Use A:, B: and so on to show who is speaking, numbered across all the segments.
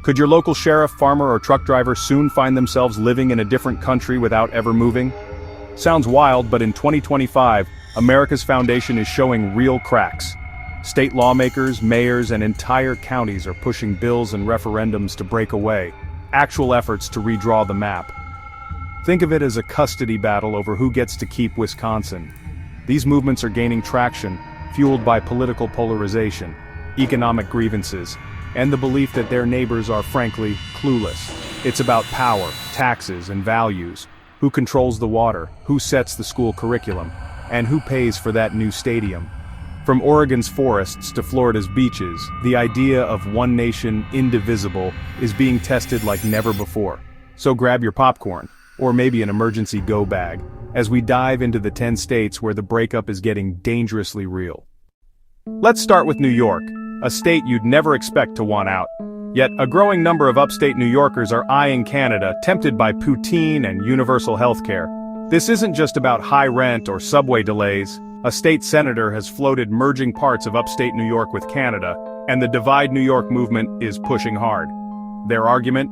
A: Could your local sheriff, farmer, or truck driver soon find themselves living in a different country without ever moving? Sounds wild, but in 2025, America's foundation is showing real cracks. State lawmakers, mayors, and entire counties are pushing bills and referendums to break away, actual efforts to redraw the map. Think of it as a custody battle over who gets to keep Wisconsin. These movements are gaining traction, fueled by political polarization, economic grievances, and the belief that their neighbors are frankly clueless. It's about power, taxes, and values. Who controls the water, who sets the school curriculum, and who pays for that new stadium. From Oregon's forests to Florida's beaches, the idea of one nation, indivisible, is being tested like never before. So grab your popcorn, or maybe an emergency go bag, as we dive into the 10 states where the breakup is getting dangerously real. Let's start with New York, a state you'd never expect to want out. Yet, a growing number of upstate New Yorkers are eyeing Canada, tempted by poutine and universal healthcare. This isn't just about high rent or subway delays. A state senator has floated merging parts of upstate New York with Canada, and the Divide New York movement is pushing hard. Their argument?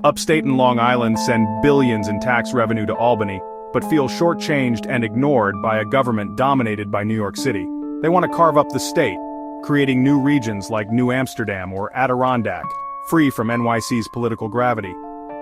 A: Upstate and Long Island send billions in tax revenue to Albany, but feel shortchanged and ignored by a government dominated by New York City. They want to carve up the state, creating new regions like New Amsterdam or Adirondack, free from NYC's political gravity.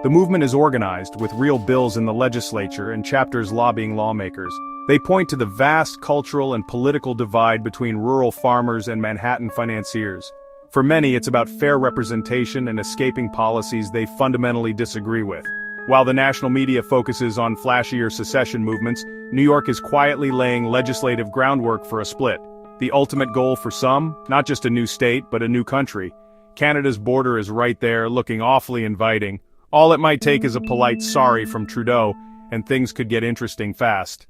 A: The movement is organized, with real bills in the legislature and chapters lobbying lawmakers. They point to the vast cultural and political divide between rural farmers and Manhattan financiers. For many, it's about fair representation and escaping policies they fundamentally disagree with. While the national media focuses on flashier secession movements, New York is quietly laying legislative groundwork for a split. The ultimate goal for some, not just a new state, but a new country. Canada's border is right there, looking awfully inviting. All it might take is a polite sorry from Trudeau, and things could get interesting fast.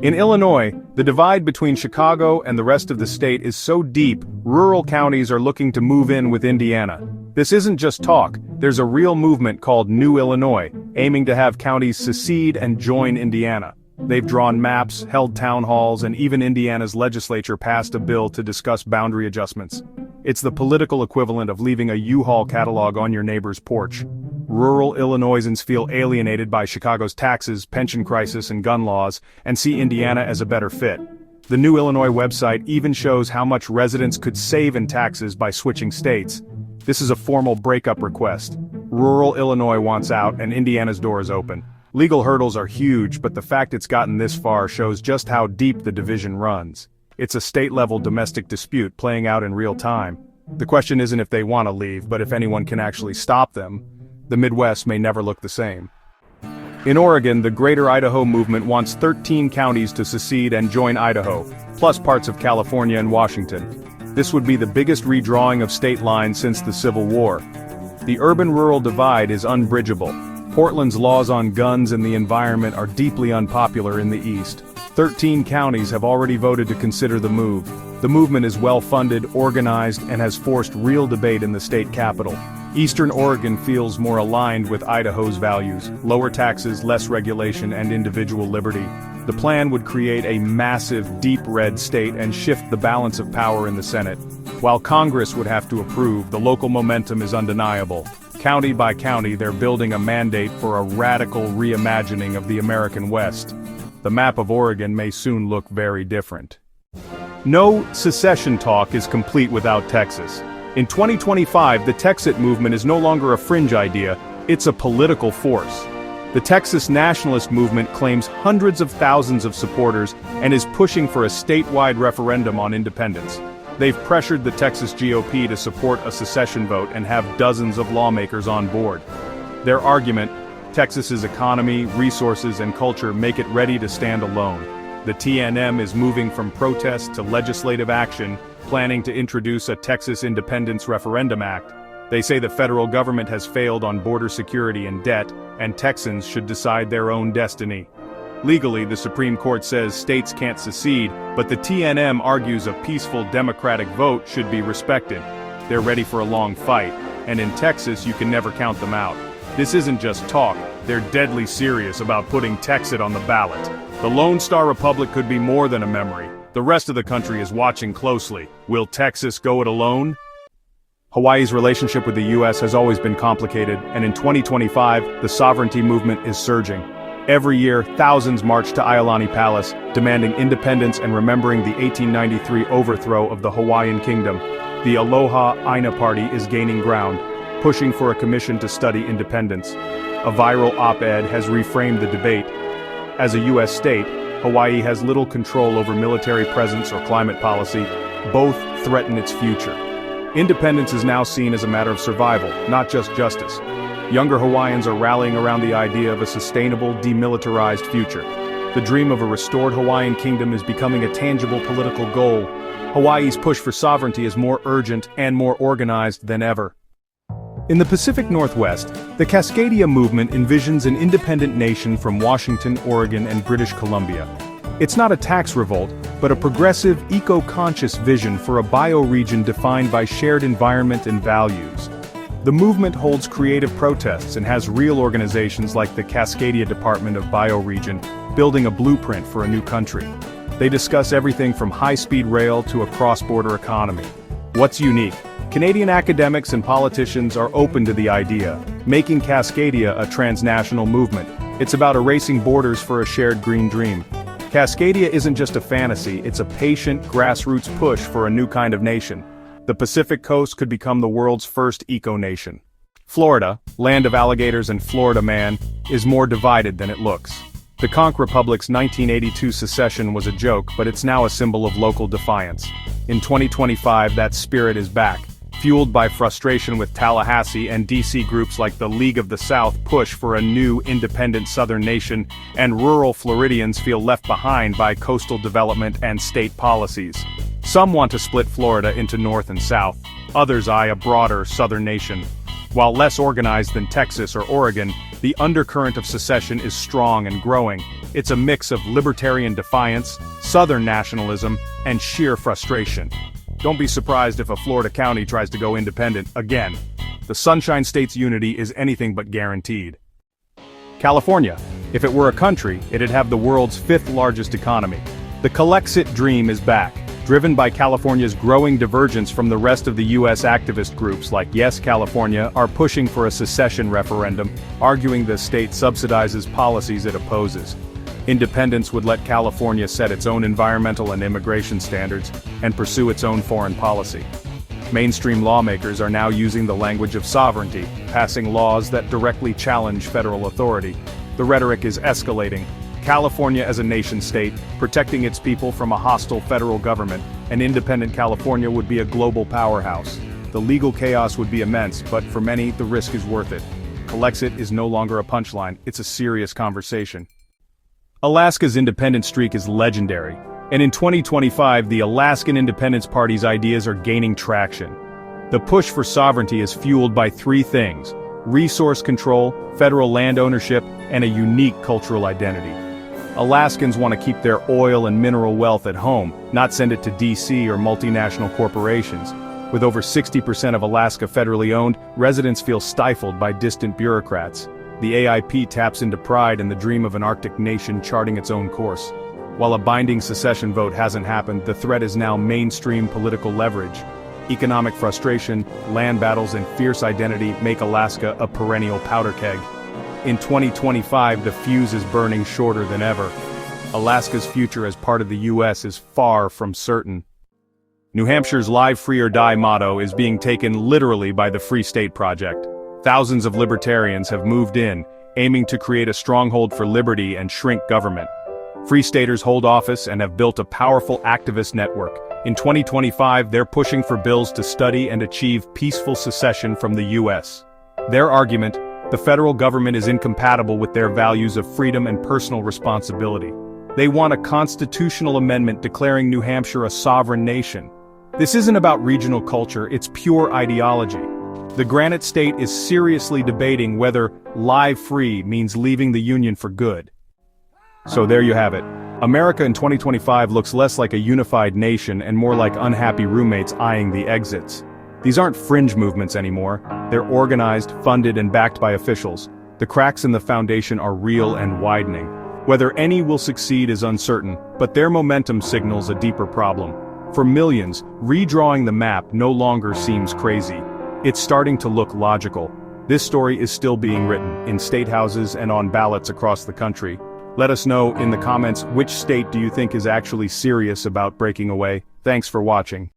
A: In Illinois, the divide between Chicago and the rest of the state is so deep, rural counties are looking to move in with Indiana. This isn't just talk, there's a real movement called New Illinois, aiming to have counties secede and join Indiana. They've drawn maps, held town halls, and even Indiana's legislature passed a bill to discuss boundary adjustments. It's the political equivalent of leaving a U-Haul catalog on your neighbor's porch. Rural Illinoisans feel alienated by Chicago's taxes, pension crisis, and gun laws, and see Indiana as a better fit. The New Illinois website even shows how much residents could save in taxes by switching states. This is a formal breakup request. Rural Illinois wants out, and Indiana's door is open. Legal hurdles are huge, but the fact it's gotten this far shows just how deep the division runs. It's a state-level domestic dispute playing out in real time. The question isn't if they want to leave, but if anyone can actually stop them. The Midwest may never look the same. In Oregon, the Greater Idaho movement wants 13 counties to secede and join Idaho, plus parts of California and Washington. This would be the biggest redrawing of state lines since the Civil War. The urban-rural divide is unbridgeable. Portland's laws on guns and the environment are deeply unpopular in the East. 13 counties have already voted to consider the move. The movement is well-funded, organized, and has forced real debate in the state capital. Eastern Oregon feels more aligned with Idaho's values: lower taxes, less regulation, and individual liberty. The plan would create a massive, deep red state and shift the balance of power in the Senate. While Congress would have to approve, the local momentum is undeniable. County by county, they're building a mandate for a radical reimagining of the American West. The map of Oregon may soon look very different. No secession talk is complete without Texas. In 2025, the Texit movement is no longer a fringe idea, it's a political force. The Texas nationalist movement claims hundreds of thousands of supporters and is pushing for a statewide referendum on independence. They've pressured the Texas GOP to support a secession vote and have dozens of lawmakers on board. Their argument: Texas's economy, resources, and culture make it ready to stand alone. The TNM is moving from protest to legislative action, planning to introduce a Texas Independence Referendum Act. They say the federal government has failed on border security and debt, and Texans should decide their own destiny. Legally, the Supreme Court says states can't secede, but the TNM argues a peaceful democratic vote should be respected. They're ready for a long fight, and in Texas you can never count them out. This isn't just talk, they're deadly serious about putting Texit on the ballot. The Lone Star Republic could be more than a memory. The rest of the country is watching closely. Will Texas go it alone? Hawaii's relationship with the US has always been complicated, and in 2025, the sovereignty movement is surging. Every year, thousands march to Iolani Palace, demanding independence and remembering the 1893 overthrow of the Hawaiian Kingdom. The Aloha Aina Party is gaining ground, pushing for a commission to study independence. A viral op-ed has reframed the debate. As a US state, Hawaii has little control over military presence or climate policy. Both threaten its future. Independence is now seen as a matter of survival, not just justice. Younger Hawaiians are rallying around the idea of a sustainable, demilitarized future. The dream of a restored Hawaiian kingdom is becoming a tangible political goal. Hawaii's push for sovereignty is more urgent and more organized than ever. In the Pacific Northwest, the Cascadia movement envisions an independent nation from Washington, Oregon, and British Columbia. It's not a tax revolt, but a progressive, eco-conscious vision for a bioregion defined by shared environment and values. The movement holds creative protests and has real organizations like the Cascadia Department of Bioregion, building a blueprint for a new country. They discuss everything from high-speed rail to a cross-border economy. What's unique? Canadian academics and politicians are open to the idea, making Cascadia a transnational movement. It's about erasing borders for a shared green dream. Cascadia isn't just a fantasy, it's a patient, grassroots push for a new kind of nation. The Pacific Coast could become the world's first eco-nation. Florida, land of alligators and Florida man, is more divided than it looks. The Conch Republic's 1982 secession was a joke, but it's now a symbol of local defiance. In 2025, that spirit is back. Fueled by frustration with Tallahassee and DC groups like the League of the South push for a new independent southern nation, and rural Floridians feel left behind by coastal development and state policies. Some want to split Florida into North and South, others eye a broader southern nation. While less organized than Texas or Oregon, the undercurrent of secession is strong and growing. It's a mix of libertarian defiance, southern nationalism, and sheer frustration. Don't be surprised if a Florida county tries to go independent again. The Sunshine State's unity is anything but guaranteed. California. If it were a country, it'd have the world's fifth largest economy. The Calexit dream is back, driven by California's growing divergence from the rest of the US. Activist groups like Yes California are pushing for a secession referendum, arguing the state subsidizes policies it opposes. Independence would let California set its own environmental and immigration standards, and pursue its own foreign policy. Mainstream lawmakers are now using the language of sovereignty, passing laws that directly challenge federal authority. The rhetoric is escalating. California as a nation-state, protecting its people from a hostile federal government, an independent California would be a global powerhouse. The legal chaos would be immense, but for many, the risk is worth it. Calexit is no longer a punchline, it's a serious conversation. Alaska's independence streak is legendary, and in 2025 the Alaskan Independence Party's ideas are gaining traction. The push for sovereignty is fueled by three things: resource control, federal land ownership, and a unique cultural identity. Alaskans want to keep their oil and mineral wealth at home, not send it to DC or multinational corporations. With over 60% of Alaska federally owned, residents feel stifled by distant bureaucrats. The AIP taps into pride and the dream of an Arctic nation charting its own course. While a binding secession vote hasn't happened, the threat is now mainstream political leverage. Economic frustration, land battles, and fierce identity make Alaska a perennial powder keg. In 2025, the fuse is burning shorter than ever. Alaska's future as part of the US is far from certain. New Hampshire's Live Free or Die motto is being taken literally by the Free State Project. Thousands of libertarians have moved in, aiming to create a stronghold for liberty and shrink government. Free Staters hold office and have built a powerful activist network. In 2025, they're pushing for bills to study and achieve peaceful secession from the US. Their argument: the federal government is incompatible with their values of freedom and personal responsibility. They want a constitutional amendment declaring New Hampshire a sovereign nation. This isn't about regional culture, it's pure ideology. The Granite State is seriously debating whether live free means leaving the Union for good. So there you have it. America in 2025 looks less like a unified nation and more like unhappy roommates eyeing the exits. These aren't fringe movements anymore. They're organized, funded, and backed by officials. The cracks in the foundation are real and widening. Whether any will succeed is uncertain, but their momentum signals a deeper problem. For millions, redrawing the map no longer seems crazy. It's starting to look logical. This story is still being written, in state houses and on ballots across the country. Let us know in the comments which state do you think is actually serious about breaking away. Thanks for watching.